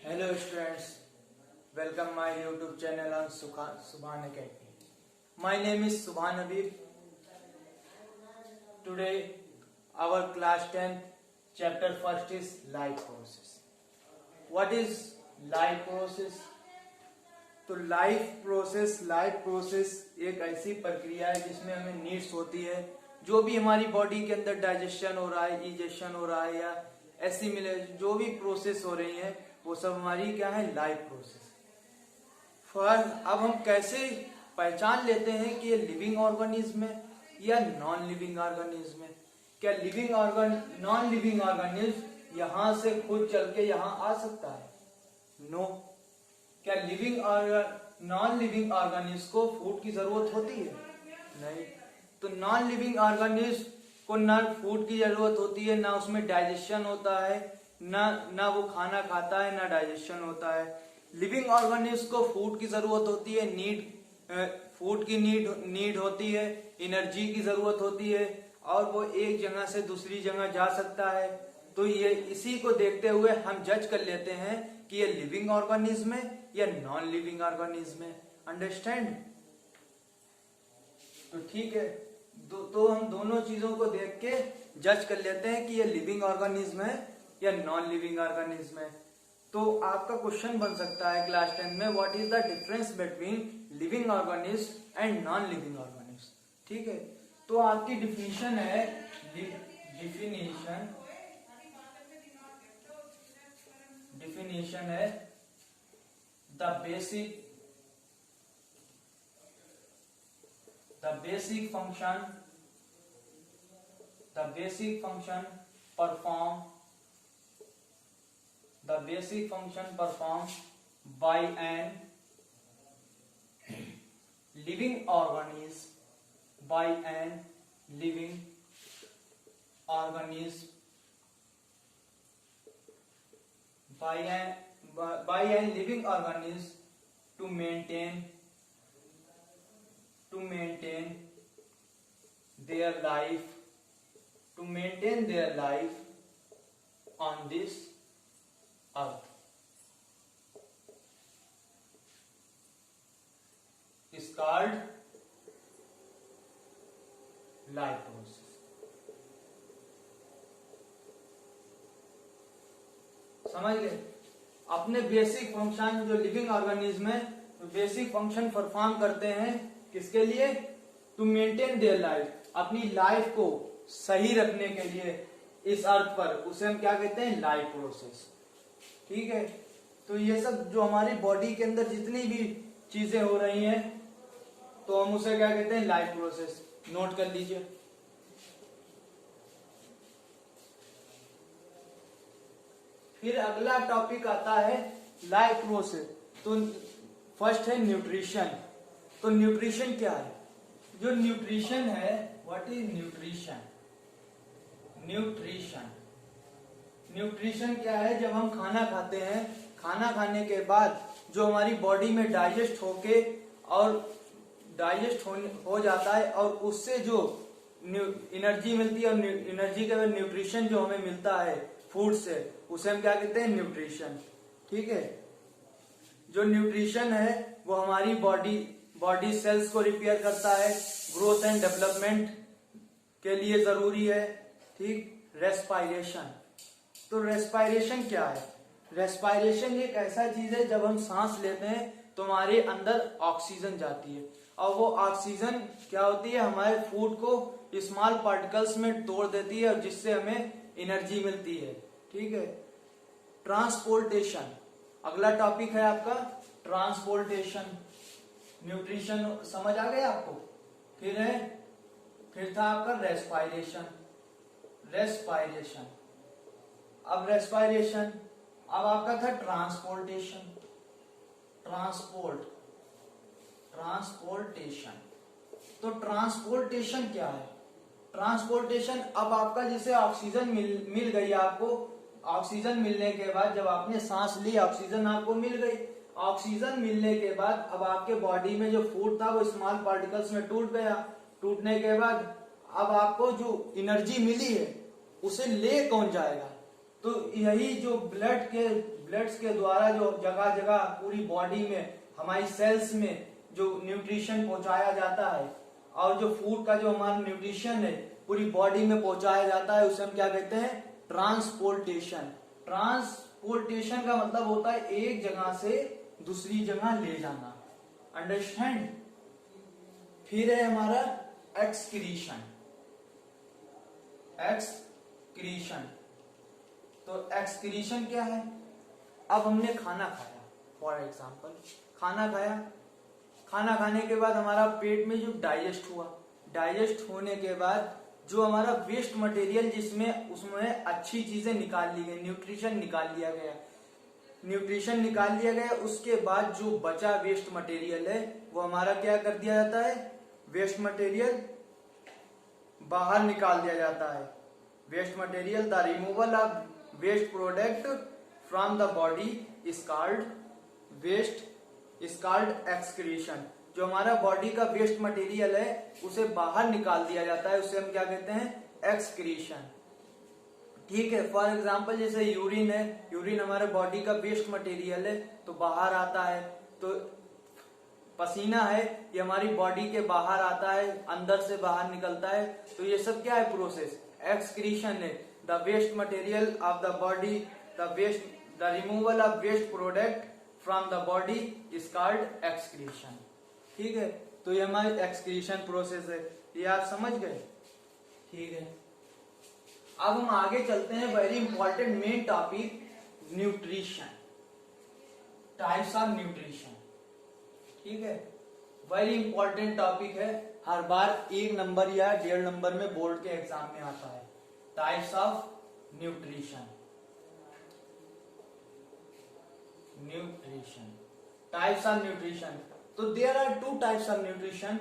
Hello students, welcome my YouTube channel on Subhan Academy. My name is Subhan Habib. Today our class 10th chapter first is life process. What is life process? तो life process एक ऐसी प्रक्रिया है जिसमें हमें needs होती है, जो भी हमारी बॉडी के अंदर डाइजेशन हो रहा है, इजेशन हो रहा है या एसिमिलेशन जो भी प्रोसेस हो रही है वो सब हमारी क्या है, लाइफ प्रोसेस। अब हम कैसे पहचान लेते हैं कि ये लिविंग ऑर्गेनिज्म है या नॉन लिविंग ऑर्गेनिज्म है? क्या नॉन लिविंग ऑर्गेनिज्म यहां से खुद चल के यहां आ सकता है? नो। क्या नॉन लिविंग ऑर्गेनिज्म को फूड की जरूरत होती है? नहीं। तो नॉन लिविंग ऑर्गेनिज्म को ना फूड की जरूरत होती है, ना उसमें डाइजेशन होता है, ना वो खाना खाता है, ना डाइजेशन होता है। लिविंग ऑर्गेनिज्म को फूड की जरूरत होती है, फूड की नीड होती है, एनर्जी की जरूरत होती है, और वो एक जगह से दूसरी जगह जा सकता है। तो ये इसी को देखते हुए हम जज कर लेते हैं कि ये लिविंग ऑर्गेनिज्म है या नॉन लिविंग ऑर्गेनिज्म है। अंडरस्टैंड? तो ठीक है, तो हम दोनों चीजों को देख के जज कर लेते हैं कि ये लिविंग ऑर्गेनिज्म है या नॉन लिविंग ऑर्गेनिज्म है। तो आपका क्वेश्चन बन सकता है क्लास 10 में, what is the difference between living organism and non living organism? ठीक है, तो आपकी डिफिनीशन है, डिफिनीशन है the basic function performed by an living organism to maintain their life on this earth is called life process. समझ गए? अपने basic function जो लिविंग ऑर्गेनिज्म है, तो बेसिक फंक्शन परफॉर्म करते हैं किसके लिए? टू मेंटेन देयर लाइफ, अपनी लाइफ को सही रखने के लिए इस अर्थ पर, उसे हम क्या कहते हैं? Life process. ठीक है, तो ये सब जो हमारी बॉडी के अंदर जितनी भी चीजें हो रही हैं, तो हम उसे क्या कहते हैं? Life process. नोट कर लीजिए। फिर अगला टॉपिक आता है लाइफ प्रोसेस। तो फर्स्ट है न्यूट्रिशन। तो न्यूट्रिशन क्या है? जो न्यूट्रिशन है, व्हाट इज न्यूट्रिशन? न्यूट्रिशन क्या है? जब हम खाना खाते हैं, खाना खाने के बाद जो हमारी बॉडी में डाइजेस्ट हो जाता है, और उससे जो एनर्जी मिलती है, और एनर्जी के बाद न्यूट्रिशन जो हमें मिलता है फूड से, उसे हम क्या कहते हैं? न्यूट्रिशन। ठीक है, जो न्यूट्रिशन है वो हमारी बॉडी सेल्स को रिपेयर करता है, ग्रोथ एंड डेवलपमेंट के लिए जरूरी है। ठीक। रेस्पायरेशन। तो रेस्पायरेशन क्या है? रेस्पायरेशन एक ऐसा चीज है, जब हम सांस लेते हैं तो हमारे अंदर ऑक्सीजन जाती है, और वो ऑक्सीजन क्या होती है? हमारे फूड को स्मॉल पार्टिकल्स में तोड़ देती है, और जिससे हमें एनर्जी मिलती है। ठीक है। ट्रांसपोर्टेशन अगला टॉपिक है आपका, ट्रांसपोर्टेशन। न्यूट्रिशन समझ आ गया आपको? फिर था आपका रेस्पायरेशन। अब आपका था ट्रांसपोर्टेशन। तो ट्रांसपोर्टेशन क्या है? ट्रांसपोर्टेशन, अब आपका जैसे ऑक्सीजन मिल गई आपको, ऑक्सीजन मिलने के बाद जब आपने सांस ली, ऑक्सीजन आपको मिल गई, ऑक्सीजन मिलने के बाद अब आपके बॉडी में जो फूड था वो स्मॉल पार्टिकल्स में टूट गया। टूटने के बाद अब आपको जो एनर्जी मिली है उसे ले कौन जाएगा? तो यही जो ब्लड के ब्लड्स के द्वारा जो जगह जगह पूरी बॉडी में हमारी सेल्स में जो न्यूट्रिशन पहुंचाया जाता है और जो फूड का जो हमारा न्यूट्रिशन है पूरी बॉडी में पहुंचाया जाता है, उसे हम क्या कहते हैं? ट्रांसपोर्टेशन। ट्रांसपोर्टेशन का मतलब होता है एक जगह से दूसरी जगह ले जाना। अंडरस्टैंड? फिर है हमारा एक्सक्रीशन। एक्सक्रीशन, तो एक्सक्रीशन क्या है? अब हमने खाना खाया, फॉर एग्जाम्पल खाना खाया, खाना खाने के बाद हमारा पेट में जो डाइजेस्ट हुआ, डाइजेस्ट होने के बाद जो हमारा वेस्ट मटेरियल जिसमें उसमें अच्छी चीजें निकाल ली गई, न्यूट्रिशन निकाल लिया गया, न्यूट्रिशन निकाल लिया गया, उसके बाद जो बचा वेस्ट मटेरियल है वो हमारा क्या कर दिया जाता है? वेस्ट मटेरियल बाहर निकाल दिया जाता है। Waste material, the removal of waste product from the body is called waste, is called excretion. जो हमारा बॉडी का वेस्ट मटेरियल है उसे बाहर निकाल दिया जाता है, उसे हम क्या कहते हैं? एक्सक्रीशन। ठीक है, फॉर एग्जाम्पल जैसे यूरिन है, यूरिन हमारे बॉडी का वेस्ट मटेरियल है तो बाहर आता है। तो पसीना है ये हमारी बॉडी के बाहर आता है, अंदर से बाहर निकलता है, तो ये सब क्या है? प्रोसेस एक्सक्रीशन है। The waste material of the body, the removal of waste product from the body is called excretion. ठीक है, तो ये हमारी एक्सक्रीशन प्रोसेस है, ये आप समझ गए? ठीक है, अब हम आगे चलते हैं। Very important main topic, nutrition, types of nutrition. ठीक है, वेरी इंपॉर्टेंट टॉपिक है, हर बार 1 नंबर या 1.5 नंबर में बोर्ड के एग्जाम में आता है। Types of nutrition, nutrition, types of nutrition. तो there are 2 types of nutrition,